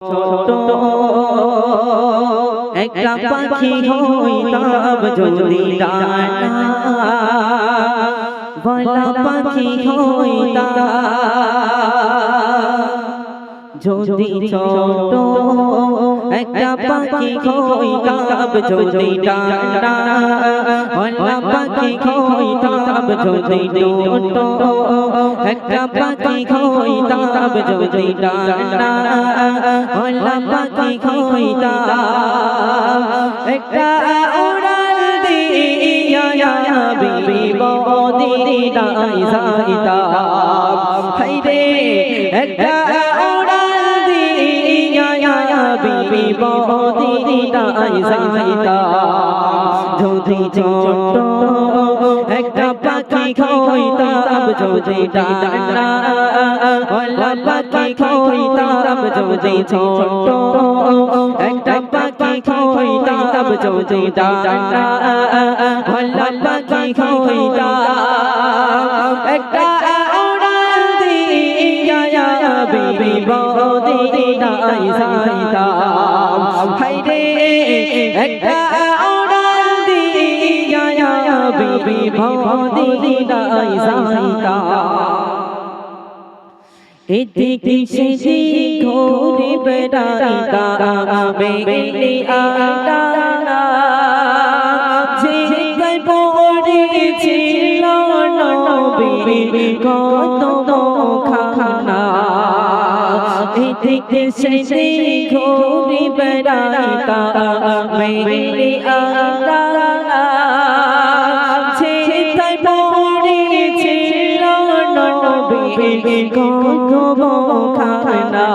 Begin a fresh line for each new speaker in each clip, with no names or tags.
ছোট একটা পাখি হইতাম যদি ডানা বলা পাখি হইতাম যদি ছোট একটা পাখি হইতাম যদি ডানা বলা পাখি হইতাম যদি ছোট একটা পাখি হইতাম যদি ডানা বলা পাখি হইতাম একটা উড়াল দিয়া বিবি মদিনায় যাইতাম হায়রে একটা উড়াল দিয়া বিবি মদিনায় যাইতাম যদি ছোট একটা পাখি হইতাম যদি ডানা বলা পাখি হইতাম যদি ছোট একটা পাখি হইতাম যদি ডানা বলা পাখি হইতাম একটা উড়াল দিয়া বিবি মদিনায় যাইতাম হায়রে একটা উড়াল দিয়া বিবি মদিনায় যাইতাম এদিকে সেদিক ঘুরে বেড়াইতাম বেলি আটানা যেখানে পড়েছিল নবী কত খানা এদিকে সেদিক ঘুরে বেড়াইতাম বেলি আটানা যেখানে পড়েছিল নবী কত খানা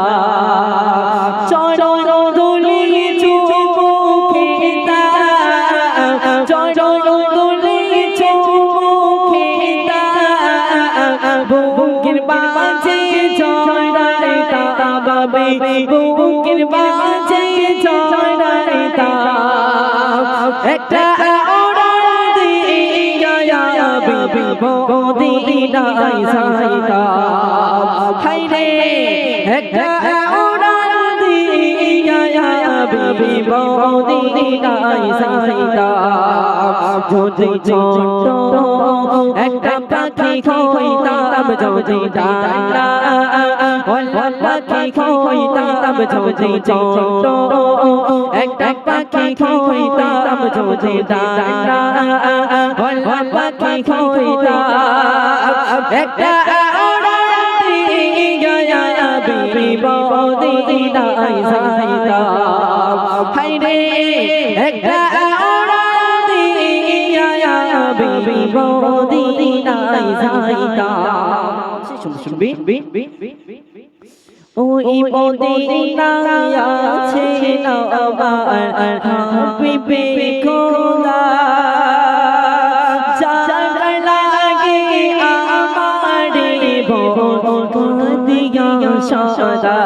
চরণ দুলি চুমুকে দাও চরণ দুলি চুমুকে দাও বুকের মাঝে জড়াইতাম বুকের মাঝে জড়াইতাম একটা উড়াল দিয়া বিবি মদিনায় যাইতাম হায়রে একটা উড়াল দিয়া বিবি মদিনায় যাইতাম যদি ছোট একটা পাখি হইতাম যদি ডানা বলা পাখি হইতাম যদি ছোট একটা পাখি হইতাম যদি ডানা বলা পাখি হইতাম একটা বিবি মদিনায় যাইতাম হায়রে একটা উড়াল দিয়া বিবি মদিনায় যাইতাম শুনবি ওই মদিনায় আছে আমার হাবিবে খোদা জান লাগে আমার বন দিয়া সদা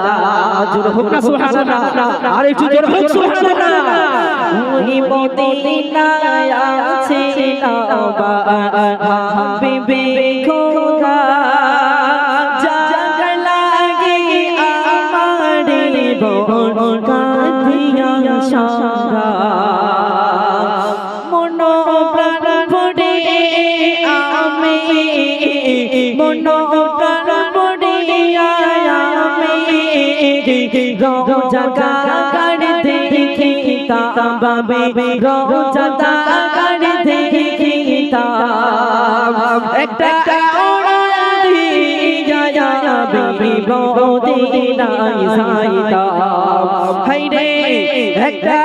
জোরে হোক না সুবহানাল্লাহ আর একটু জোরে হোক সুবহানাল্লাহ ওই মদিনায় আছে আমার হাবিবে খোদা জান লাগে আমার বন দিয়া সদা মন প্রাণ ভরে আমি মন প্রাণ ভরে রোজা কার দেখিতাম বাবে রোজা কার দেখিতাম একটা উড়াল দিয়া বিবি মদিনায় যাইতাম হায়রে একটা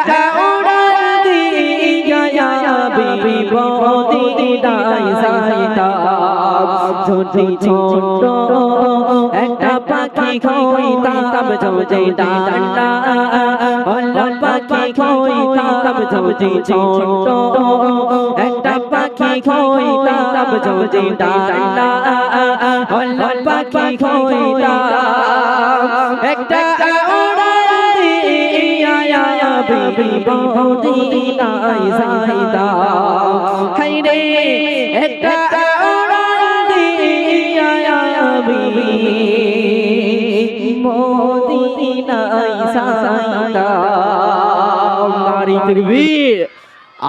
উড়াল দিয়া বিবি মদিনায় যাইতাম যদি ছোট একটা পাখি হইতাম যদি ডানা বলা পাখি হইতাম যদি ছোট একটা পাখি হইতাম যদি ডানা বলা পাখি হইতাম একটা উড়াল দিয়া বিবি মদিনায় যাইতাম হায়রে একটা উড়াল দিয়া বিবি মদিনায় মদিনায় সাইতা নারী তাকবীর